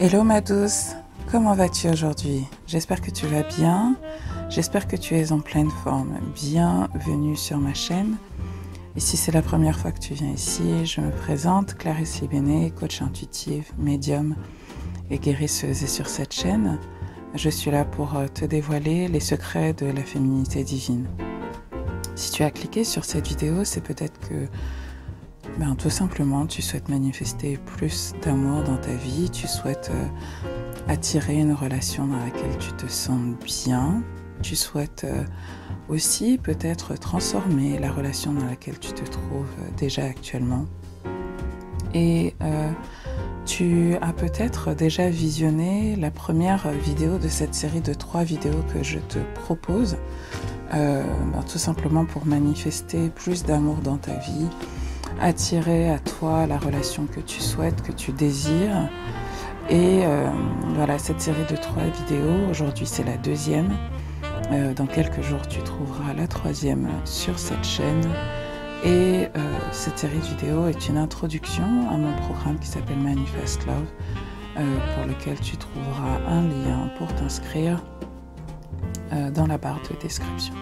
Hello ma douce, comment vas-tu aujourd'hui? J'espère que tu vas bien, j'espère que tu es en pleine forme. Bienvenue sur ma chaîne. Et si c'est la première fois que tu viens ici, je me présente, Clarisse Libéné, coach intuitive, médium et guérisseuse. Et sur cette chaîne, je suis là pour te dévoiler les secrets de la féminité divine. Si tu as cliqué sur cette vidéo, c'est peut-être que tout simplement, tu souhaites manifester plus d'amour dans ta vie, tu souhaites attirer une relation dans laquelle tu te sens bien, tu souhaites aussi peut-être transformer la relation dans laquelle tu te trouves déjà actuellement. Et tu as peut-être déjà visionné la première vidéo de cette série de 3 vidéos que je te propose, tout simplement pour manifester plus d'amour dans ta vie, attirer à toi la relation que tu souhaites, que tu désires. Et voilà, cette série de 3 vidéos, aujourd'hui c'est la 2e. Dans quelques jours, tu trouveras la 3e sur cette chaîne. Et cette série de vidéos est une introduction à mon programme qui s'appelle Manifest Love, pour lequel tu trouveras un lien pour t'inscrire dans la barre de description.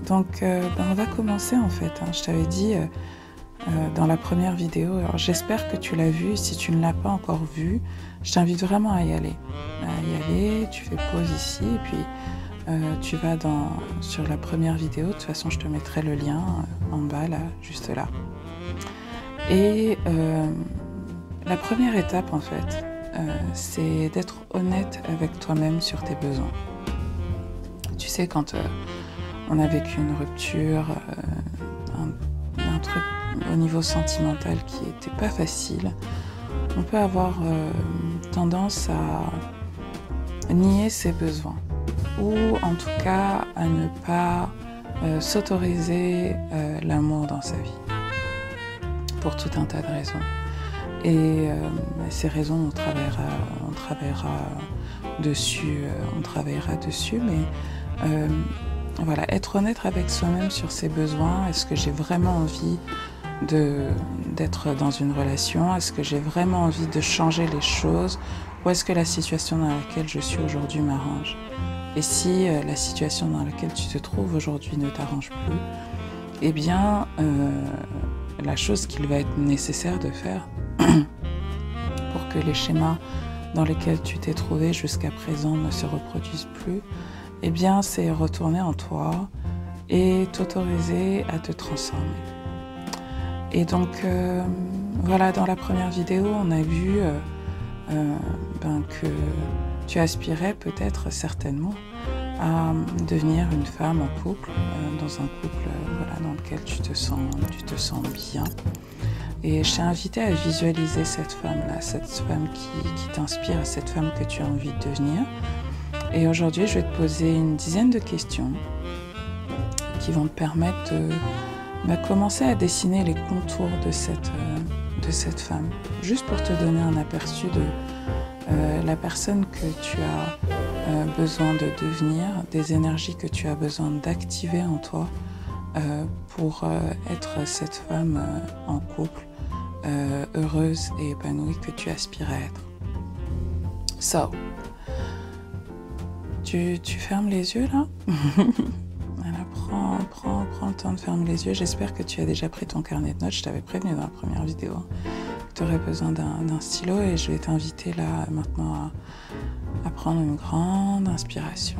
Donc, on va commencer en fait. Je t'avais dit dans la première vidéo, alors j'espère que tu l'as vu. Si tu ne l'as pas encore vu, je t'invite vraiment à y aller. Tu fais pause ici et puis tu vas sur la première vidéo. De toute façon, je te mettrai le lien en bas, là, juste là. Et la première étape en fait, c'est d'être honnête avec toi-même sur tes besoins. Tu sais, quand on a vécu une rupture, un truc au niveau sentimental qui n'était pas facile, on peut avoir tendance à nier ses besoins ou en tout cas à ne pas s'autoriser l'amour dans sa vie pour tout un tas de raisons. Et ces raisons, on travaillera dessus, mais voilà, être honnête avec soi-même sur ses besoins. Est-ce que j'ai vraiment envie d'être dans une relation? Est-ce que j'ai vraiment envie de changer les choses? Ou est-ce que la situation dans laquelle je suis aujourd'hui m'arrange? Et si la situation dans laquelle tu te trouves aujourd'hui ne t'arrange plus, eh bien, la chose qu'il va être nécessaire de faire pour que les schémas dans lesquels tu t'es trouvé jusqu'à présent ne se reproduisent plus, eh bien, c'est retourner en toi et t'autoriser à te transformer. Et donc, voilà, dans la première vidéo, on a vu que tu aspirais peut-être certainement à devenir une femme en couple, dans un couple dans lequel tu te sens bien. Et je t'ai invité à visualiser cette femme-là, cette femme qui t'inspire, cette femme que tu as envie de devenir. Et aujourd'hui, je vais te poser une dizaine de questions qui vont te permettre de commencer à dessiner les contours de cette femme. Juste pour te donner un aperçu de la personne que tu as besoin de devenir, des énergies que tu as besoin d'activer en toi pour être cette femme en couple, heureuse et épanouie que tu aspires à être. So, tu fermes les yeux là. Voilà, prends le temps de fermer les yeux. J'espère que tu as déjà pris ton carnet de notes. Je t'avais prévenu dans la première vidéo que tu aurais besoin d'un stylo et je vais t'inviter là maintenant à prendre une grande inspiration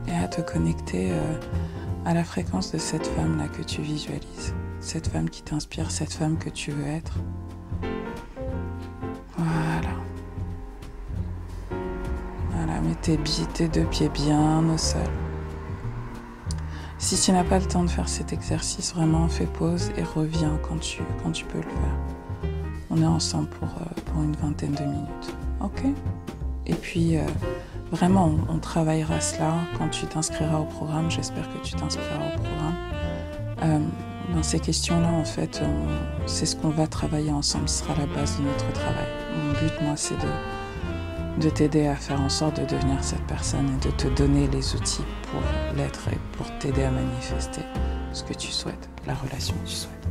et à te connecter à la fréquence de cette femme là que tu visualises, cette femme qui t'inspire, cette femme que tu veux être. Voilà, mets tes 2 pieds bien au sol. Si tu n'as pas le temps de faire cet exercice, vraiment fais pause et reviens quand tu peux le faire. On est ensemble pour une vingtaine de minutes, ok? Et puis vraiment, on travaillera cela quand tu t'inscriras au programme. J'espère que tu t'inscriras au programme. Dans ces questions-là, en fait, c'est ce qu'on va travailler ensemble. Ce sera la base de notre travail. Mon but, moi, c'est de t'aider à faire en sorte de devenir cette personne et de te donner les outils pour l'être et pour t'aider à manifester ce que tu souhaites, la relation que tu souhaites.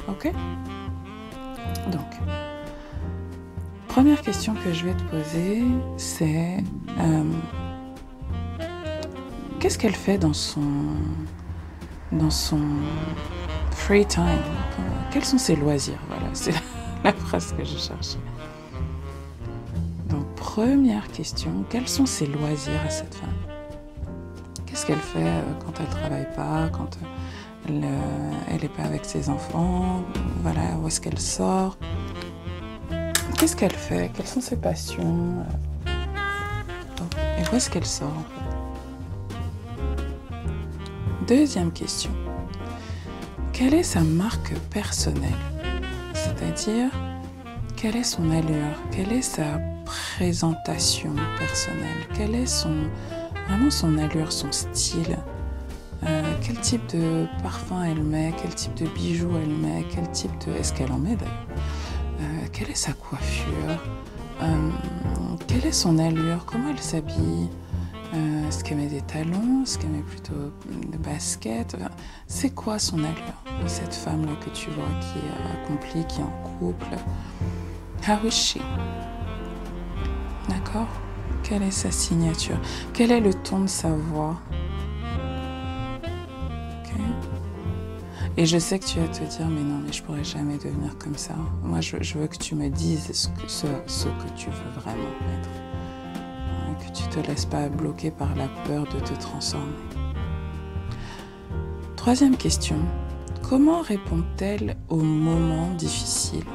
Ok? Donc, première question que je vais te poser, c'est qu'est-ce qu'elle fait dans son free time? Quels sont ses loisirs? Voilà, c'est la phrase que je cherchais. Donc, première question, quels sont ses loisirs à cette femme? Qu'est-ce qu'elle fait quand elle ne travaille pas, quand elle n'est pas avec ses enfants? Voilà, où est-ce qu'elle sort? Qu'est-ce qu'elle fait? Quelles sont ses passions? Et où est-ce qu'elle sort en fait? Deuxième question. Quelle est sa marque personnelle? C'est-à-dire, quelle est son allure? Quelle est sa présentation personnelle? Quelle est vraiment son allure, son style? Quel type de parfum elle met? Quel type de bijoux elle met? Quel type de... Est-ce qu'elle en met d'ailleurs? Quelle est sa coiffure? Quelle est son allure? Comment elle s'habille? Est-ce qu'elle met des talons? Est-ce qu'elle met plutôt des baskets? C'est quoi son allure? Cette femme-là que tu vois qui est accomplie, qui est en couple. How is she? D'accord? Quelle est sa signature? Quel est le ton de sa voix? Okay. Et je sais que tu vas te dire, mais non, mais je pourrais jamais devenir comme ça. Moi, je veux que tu me dises ce que tu veux vraiment être. Que tu te laisses pas bloquer par la peur de te transformer. Troisième question. Comment répond-elle aux moments difficiles?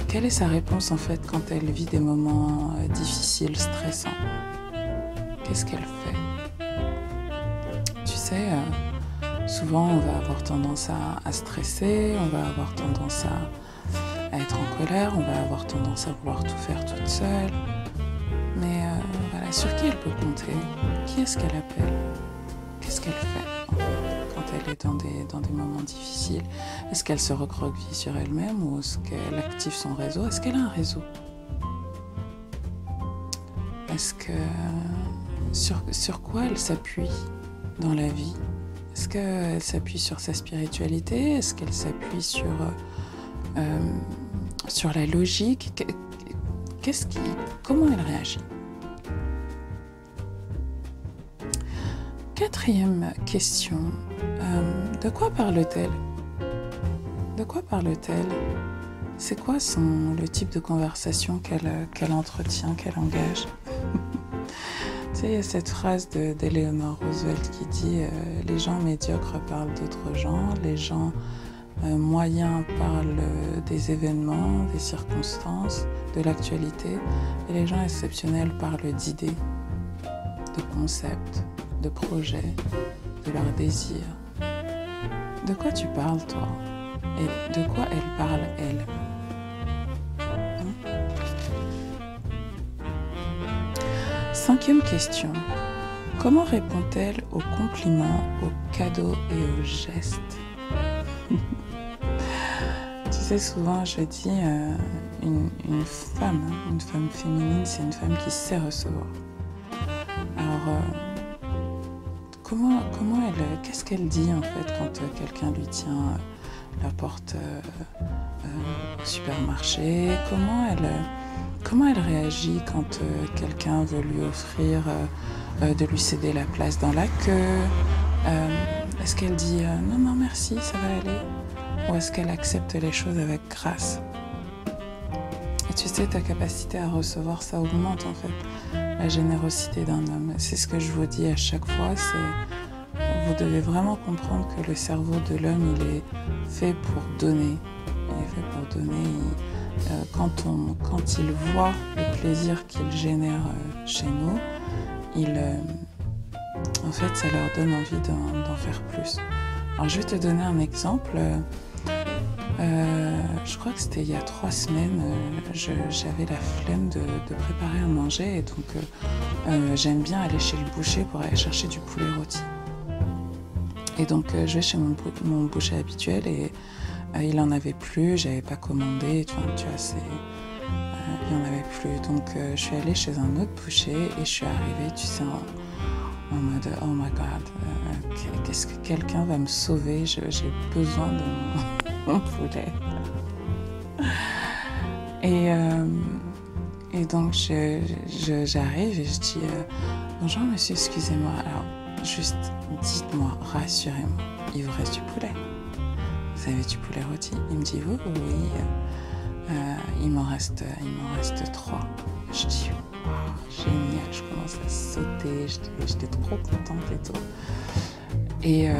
Quelle est sa réponse en fait quand elle vit des moments difficiles, stressants? Qu'est-ce qu'elle fait? Tu sais, souvent on va avoir tendance à stresser, on va avoir tendance à être en colère, on va avoir tendance à vouloir tout faire toute seule. Mais voilà, sur qui elle peut compter? Qui est-ce qu'elle appelle? Qu'est-ce qu'elle fait en fait, quand elle est dans des moments difficiles? Est-ce qu'elle se recroqueville sur elle-même ou est-ce qu'elle active son réseau? Est-ce qu'elle a un réseau? Est-ce que sur quoi elle s'appuie dans la vie? Est-ce qu'elle s'appuie sur sa spiritualité? Est-ce qu'elle s'appuie sur la logique? Comment elle réagit? Quatrième question, de quoi parle-t-elle? De quoi parle-t-elle? C'est quoi le type de conversation qu'elle entretient, qu'elle engage? Tu sais, il y a cette phrase d'Eleanor Roosevelt qui dit les gens médiocres parlent d'autres gens, les gens moyens parlent des événements, des circonstances, de l'actualité, et les gens exceptionnels parlent d'idées, de concepts, de projets, de leurs désirs. De quoi tu parles, toi? Et de quoi elle parle, elle? Cinquième question. Comment répond-elle aux compliments, aux cadeaux et aux gestes? Tu sais, souvent je dis une femme féminine, c'est une femme qui sait recevoir. Alors, qu'est-ce qu'elle dit en fait quand quelqu'un lui tient la porte au supermarché? Comment elle réagit quand quelqu'un veut lui offrir de lui céder la place dans la queue? Est-ce qu'elle dit non, non, merci, ça va aller? Ou est-ce qu'elle accepte les choses avec grâce? Et tu sais, ta capacité à recevoir, ça augmente en fait la générosité d'un homme. C'est ce que je vous dis à chaque fois, vous devez vraiment comprendre que le cerveau de l'homme, il est fait pour donner. Il est fait pour donner. Quand il voit le plaisir qu'il génère chez nous, en fait, ça leur donne envie d'en faire plus. Alors, je vais te donner un exemple. Je crois que c'était il y a 3 semaines, j'avais la flemme de préparer à manger et donc j'aime bien aller chez le boucher pour aller chercher du poulet rôti. Et donc je vais chez mon boucher habituel et il en avait plus, j'avais pas commandé, tu vois, il en avait plus. Donc je suis allée chez un autre boucher et je suis arrivée, tu sais, en mode oh my god, qu'est-ce que quelqu'un va me sauver, j'ai besoin de mon poulet. Et donc j'arrive et je dis bonjour monsieur, excusez-moi, alors juste dites-moi, rassurez-moi, il vous reste du poulet? Vous avez du poulet rôti? Il me dit oui, il m'en reste 3. Je dis waouh, génial, je commence à sauter, j'étais trop contente et tout. Et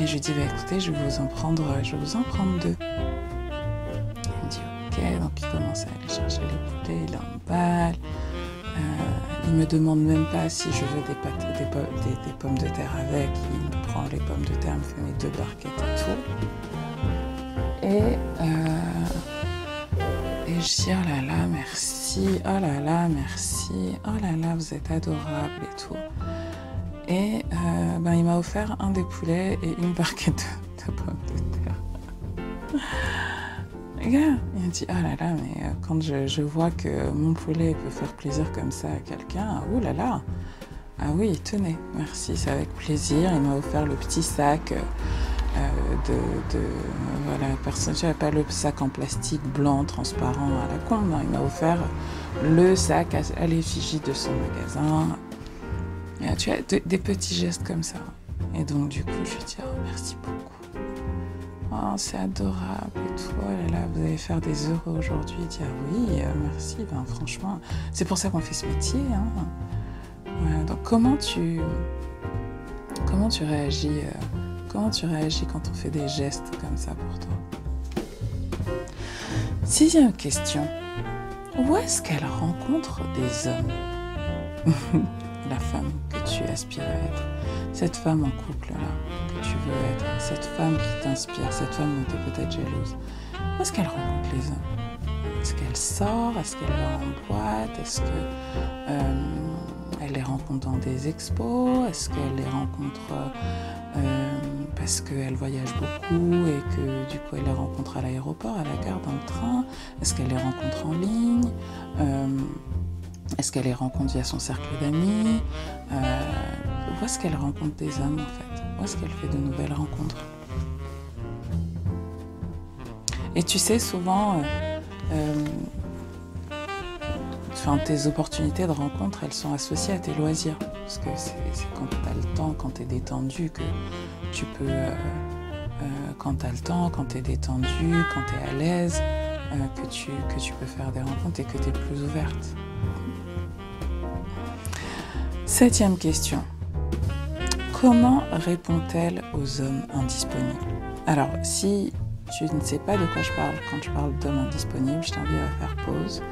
je lui dis écoutez, je vais vous en prendre 2. Il me dit ok, donc il commence à aller chercher les poulets, il emballe. Il me demande même pas si je veux des pommes de terre avec. Il me prend les pommes de terre, me fait mes 2 barquettes et tout. Et je dis oh là là, merci, oh là là, merci, oh là là, vous êtes adorable et tout. Et il m'a offert un des poulets et une barquette de pommes de terre. Yeah. Il me dit, oh là là, mais quand je vois que mon poulet peut faire plaisir comme ça à quelqu'un, oh là là, ah oui, tenez, merci, c'est avec plaisir. Il m'a offert le petit sac voilà, personne, je n'avais pas le sac en plastique blanc, transparent à la con, non, il m'a offert le sac à l'effigie de son magasin. Et, tu vois, des petits gestes comme ça. Et donc, du coup, je lui dis, oh, merci beaucoup. Oh, c'est adorable et tout. Oh là là, vous allez faire des heureux aujourd'hui. Il dit, ah oui, merci. Ben, franchement, c'est pour ça qu'on fait ce métier. Hein. Voilà, donc, comment tu réagis quand on fait des gestes comme ça pour toi? 6e question. Où est-ce qu'elle rencontre des hommes? La femme que tu aspires à être, cette femme en couple là que tu veux être, cette femme qui t'inspire, cette femme dont tu es peut-être jalouse. Où est-ce qu'elle rencontre les hommes? Est-ce qu'elle sort? Est-ce qu'elle va en boîte? Est-ce qu'elle les rencontre dans des expos? Est-ce qu'elle les rencontre parce qu'elle voyage beaucoup et que du coup elle les rencontre à l'aéroport, à la gare, dans le train? Est-ce qu'elle les rencontre en ligne? Est-ce qu'elle les rencontre via son cercle d'amis? Où est-ce qu'elle rencontre des hommes en fait? Où est-ce qu'elle fait de nouvelles rencontres? Et tu sais, souvent, tes opportunités de rencontre, elles sont associées à tes loisirs. Parce que c'est quand tu as le temps, quand tu es détendu, que tu peux... quand tu as le temps, quand tu es détendu, quand tu es à l'aise, que tu peux faire des rencontres et que tu es plus ouverte. 7e question. Comment répond-elle aux hommes indisponibles? Alors, si tu ne sais pas de quoi je parle quand je parle d'hommes indisponibles, je t'invite à faire pause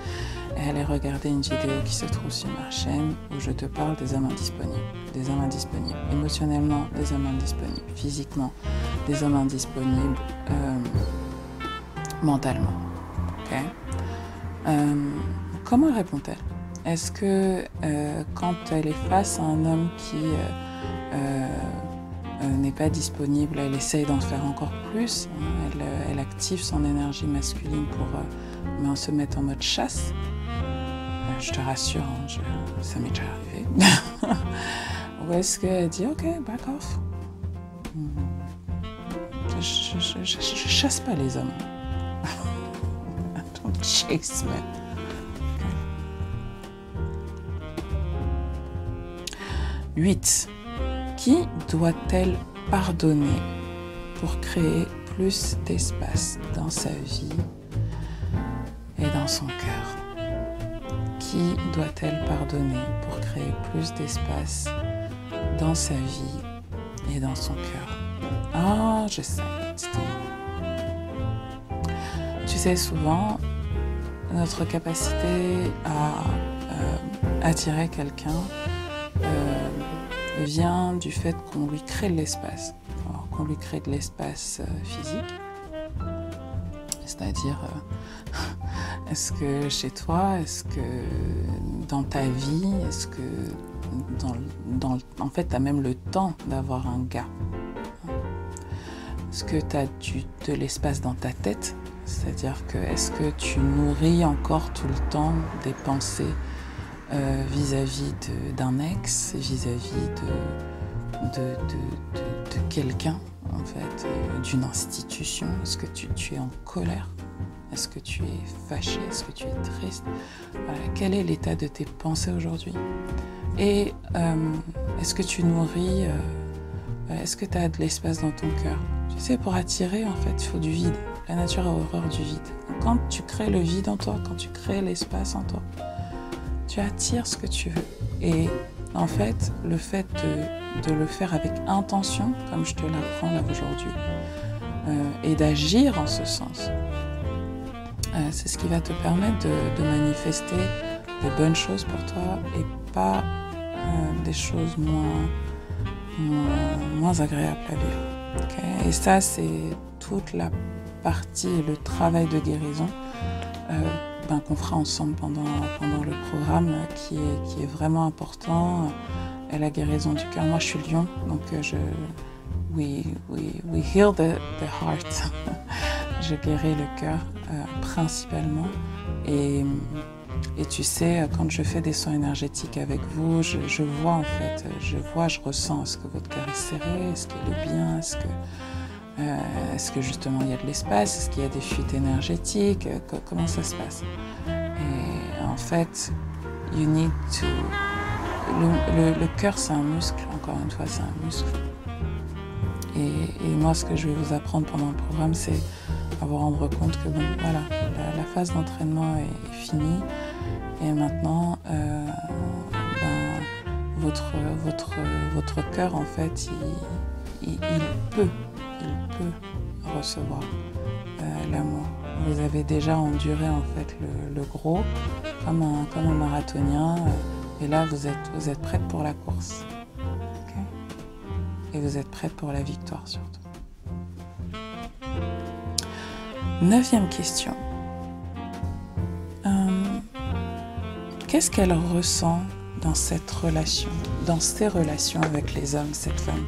et aller regarder une vidéo qui se trouve sur ma chaîne où je te parle des hommes indisponibles. Des hommes indisponibles émotionnellement, des hommes indisponibles physiquement, des hommes indisponibles mentalement. Okay? Comment répond-elle? Est-ce que quand elle est face à un homme qui n'est pas disponible, elle essaye d'en faire encore plus, hein, elle active son énergie masculine pour se mettre en mode chasse? Je te rassure, hein, ça m'est déjà arrivé. Ou est-ce qu'elle dit ok, back off? Je chasse pas les hommes. Don't chase men. 8. Qui doit-elle pardonner pour créer plus d'espace dans sa vie et dans son cœur? Qui doit-elle pardonner pour créer plus d'espace dans sa vie et dans son cœur? Ah, je sais. Tu sais, souvent, notre capacité à attirer quelqu'un vient du fait qu'on lui crée de l'espace. Qu'on lui crée de l'espace physique. C'est-à-dire, est-ce que chez toi, est-ce que dans ta vie, est-ce que en fait, tu as même le temps d'avoir un gars? Est-ce que tu as de l'espace dans ta tête? C'est-à-dire que est-ce que tu nourris encore tout le temps des pensées vis-à-vis d'un ex, vis-à-vis de quelqu'un, en fait, d'une institution? Est-ce que tu es en colère? Est-ce que tu es fâché? Est-ce que tu es triste? Voilà. Quel est l'état de tes pensées aujourd'hui? Et est-ce que tu nourris, est-ce que tu as de l'espace dans ton cœur? Tu sais, pour attirer, en fait, il faut du vide. La nature a horreur du vide. Donc, quand tu crées le vide en toi, quand tu crées l'espace en toi, tu attires ce que tu veux. Et en fait, le fait de le faire avec intention, comme je te l'apprends là aujourd'hui, et d'agir en ce sens, c'est ce qui va te permettre de manifester de bonnes choses pour toi et pas des choses moins agréables à vivre. Okay? Et ça, c'est toute la partie, le travail de guérison qu'on fera ensemble pendant le programme qui est vraiment important. Et la guérison du cœur. Moi, je suis lion, donc we heal the heart. Je guéris le cœur principalement. Et tu sais, quand je fais des soins énergétiques avec vous, je vois en fait, je ressens, est-ce que votre cœur est serré, est-ce qu'il est bien, est-ce que justement il y a de l'espace, est-ce qu'il y a des fuites énergétiques, comment ça se passe? Et en fait, you need to... Le cœur, c'est un muscle, encore une fois, c'est un muscle. Et moi, ce que je vais vous apprendre pendant le programme, c'est à vous rendre compte que, bon, voilà, la phase d'entraînement est finie. Et maintenant, votre cœur, en fait, il peut recevoir l'amour. Vous avez déjà enduré, en fait, le gros, comme un marathonien. Et là, vous êtes prête pour la course. Okay? Et vous êtes prête pour la victoire, surtout. 9e question. Qu'est-ce qu'elle ressent dans cette relation, dans ces relations avec les hommes, cette femme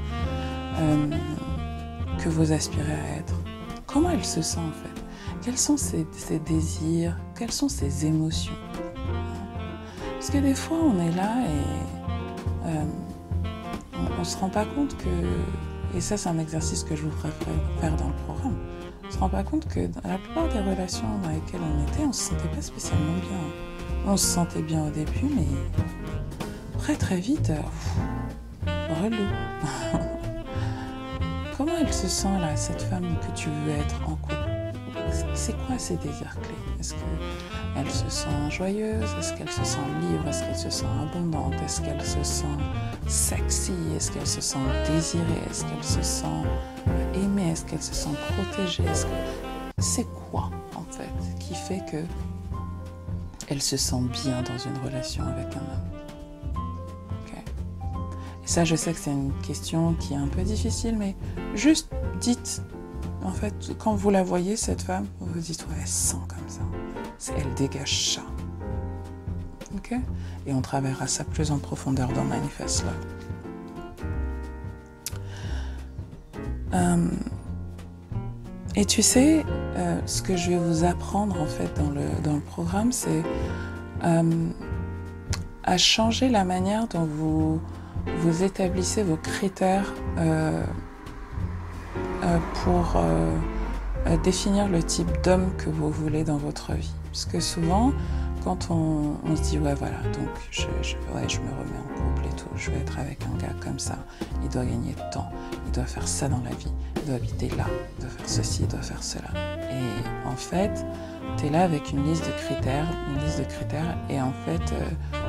que vous aspirez à être? Comment elle se sent, en fait? Quels sont ses désirs? Quelles sont ses émotions? Parce que des fois, on est là et on ne se rend pas compte que... Et ça, c'est un exercice que je vous ferai faire dans le programme. On ne se rend pas compte que dans la plupart des relations dans lesquelles on était, on ne se sentait pas spécialement bien. On se sentait bien au début, mais très vite, relou. Comment elle se sent, là, cette femme que tu veux être en couple? C'est quoi ses désirs clés? Est-ce qu'elle se sent joyeuse? Est-ce qu'elle se sent libre? Est-ce qu'elle se sent abondante? Est-ce qu'elle se sent sexy? Est-ce qu'elle se sent désirée? Est-ce qu'elle se sent aimée? Est-ce qu'elle se sent protégée? C'est quoi, en fait, qui fait que elle se sent bien dans une relation avec un homme? Okay. Et ça, je sais que c'est une question qui est un peu difficile, mais juste dites... En fait, quand vous la voyez, cette femme, vous vous dites, ouais, elle sent comme ça. Elle dégage ça. Ok? Et on travaillera ça plus en profondeur dans Manifest Love. Et tu sais, ce que je vais vous apprendre, en fait, dans le programme, c'est à changer la manière dont vous établissez vos critères pour définir le type d'homme que vous voulez dans votre vie. Parce que souvent, quand on se dit, ouais, voilà, donc je me remets en couple et tout, je vais être avec un gars comme ça, il doit gagner tant, il doit faire ça dans la vie, il doit habiter là, il doit faire ceci, il doit faire cela. Et en fait, tu es là avec une liste de critères, et en fait,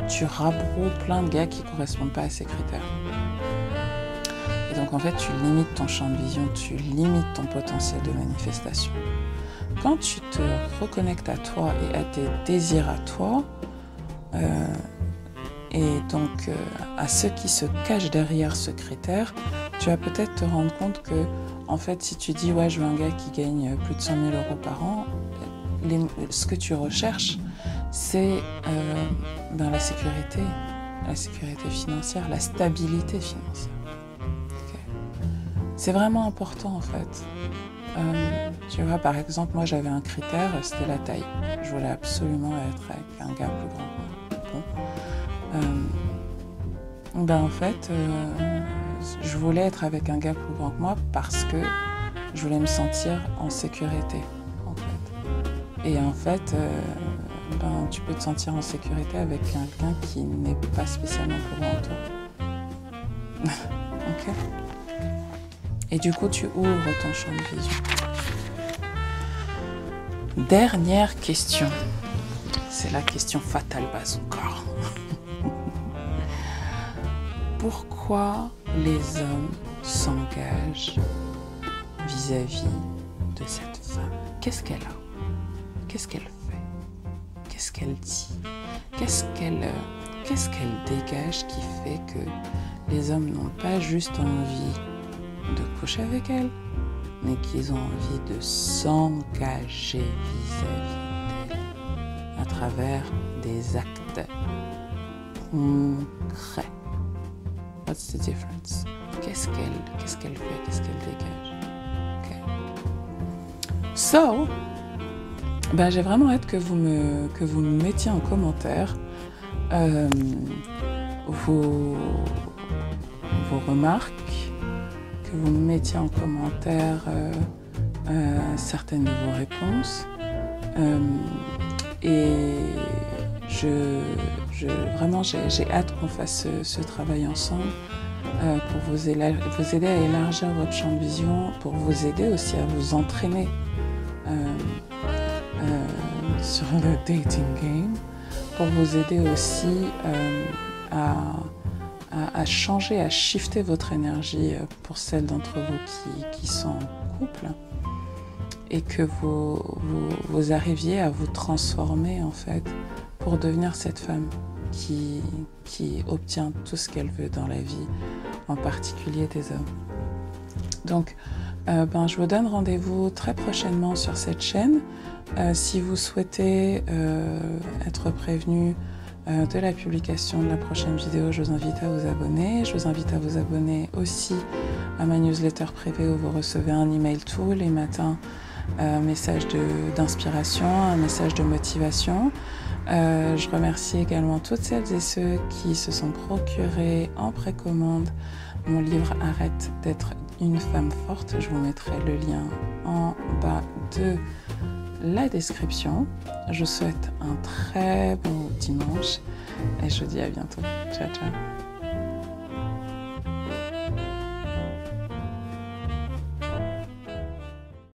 tu rabroues plein de gars qui ne correspondent pas à ces critères. Donc en fait, tu limites ton champ de vision, tu limites ton potentiel de manifestation. Quand tu te reconnectes à toi et à tes désirs à toi, et donc à ceux qui se cachent derrière ce critère, tu vas peut-être te rendre compte que, en fait, si tu dis « ouais, je veux un gars qui gagne plus de 100 000 € par an », ce que tu recherches, c'est la sécurité financière, la stabilité financière. C'est vraiment important, en fait. Tu vois, par exemple, moi, j'avais un critère, c'était la taille. Je voulais absolument être avec un gars plus grand que moi. En fait, je voulais être avec un gars plus grand que moi parce que je voulais me sentir en sécurité, en fait. Et en fait, tu peux te sentir en sécurité avec quelqu'un qui n'est pas spécialement pour toi. Ok. Et du coup, tu ouvres ton champ de vision. Dernière question. C'est la question fatale bazooka. Pourquoi les hommes s'engagent vis-à-vis de cette femme? Qu'est-ce qu'elle a? Qu'est-ce qu'elle fait? Qu'est-ce qu'elle dit? Qu'est-ce qu'elle dégage qui fait que les hommes n'ont pas juste envie de coucher avec elle, mais qu'ils ont envie de s'engager vis-à-vis d'elle à travers des actes concrets. What's the difference? Qu'est-ce qu'elle fait? Qu'est-ce qu'elle dégage? Okay. So, j'ai vraiment hâte que vous me mettiez en commentaire vos remarques, que vous me mettiez en commentaire certaines de vos réponses. Et vraiment, j'ai hâte qu'on fasse ce travail ensemble pour vous aider à élargir votre champ de vision, pour vous aider aussi à vous entraîner sur le dating game, pour vous aider aussi à changer, à shifter votre énergie pour celles d'entre vous qui sont en couple, et que vous arriviez à vous transformer en fait pour devenir cette femme qui obtient tout ce qu'elle veut dans la vie, en particulier des hommes. Donc, je vous donne rendez-vous très prochainement sur cette chaîne. Si vous souhaitez être prévenu de la publication de la prochaine vidéo, je vous invite à vous abonner. Je vous invite à vous abonner aussi à ma newsletter privée où vous recevez un email tous les matins, un message d'inspiration, un message de motivation. Je remercie également toutes celles et ceux qui se sont procurés en précommande mon livre Arrête d'être une femme forte. Je vous mettrai le lien en bas de la description. Je vous souhaite un très bon dimanche et je vous dis à bientôt. Ciao, ciao.